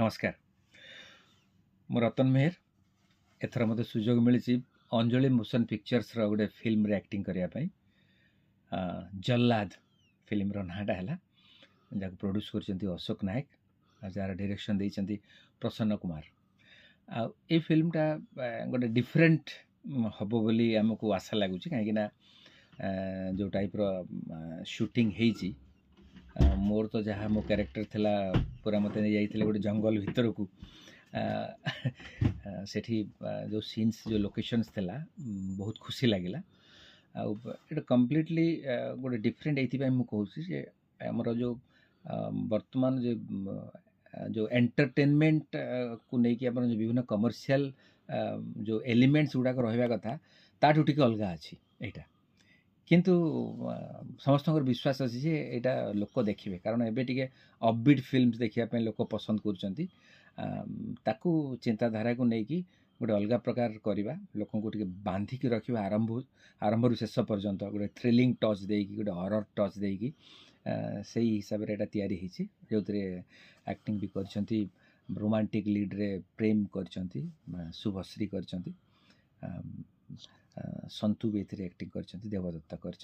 नमस्कार मु रतन मेहर एथर मत सुजोग मिली अंजलि मोशन पिक्चर्स गोटे फिल्म रे एक्टिंग करने जल्लाद फिल्म नाटा है जहाँ प्रोड्यूस कर अशोक नायक जार डायरेक्शन देती प्रसन्न कुमार आ फिल्मटा गोटे डिफरेंट हम बोली आमको आशा लगुच कहीं जो टाइप शूटिंग होती मोर तो जहाँ मो कैरेक्टर थिला पूरा मत नहीं जाइए गोटे जंगल भितर को सेठी जो सीन्स जो लोकेशंस थिला बहुत खुशी लगिला आउ कम्प्लीटली गोटे डिफरेंट ये मुझे कहूँ आमर जो वर्तमान जो एंटरटेनमेंट को लेकिन आप जो विभिन्न कमर्शियल जो एलिमेंट्स गुड़ाक रहा कथा ताठू टिके अलग अच्छी यहाँ किंतु समस्त विश्वास अच्छी जे यहाँ लोक देखिए कारण एबे अपबीट फिल्म्स देखा लोक पसंद करताकू चिंताधारा को लेकिन गोटे अलग प्रकार करवा लोक को बांधिकी रखा आरंभ रु शेष पर्यंत गोटे थ्रिलिंग टच देकी गोटे हरर टच देकी से हिसाब से तैयारी होती जो एक्टिंग भी कर रोमांटिक लीड रे प्रेम कर शुभश्री कर संतु भी ये एक्टिंग कर देवदत्ता कर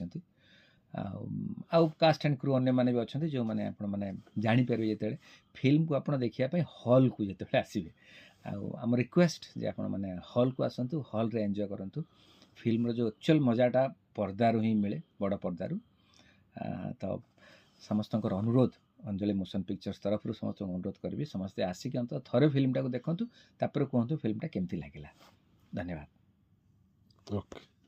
कास्ट एंड क्रू अन्य मैंने भी अच्छा जो मैंने आप जापर जो फिल्म को आप देखापी हॉल को जो आसवे आम रिक्वेस्ट जे आप हॉल को आसतु हॉल रे एंजॉय करूँ फिल्म जो एक्चुअल मजाटा पर्दारू ही मिले बड़ पर्दारू तो समस्त अनुरोध अंजलि मोशन पिक्चर्स तरफ समस्त अनुरोध करी समस्ते आसिक अंत थरे फिल्मटा को देखूँ तापर कहतु फिल्मटा केमती लगे। धन्यवाद। ओके।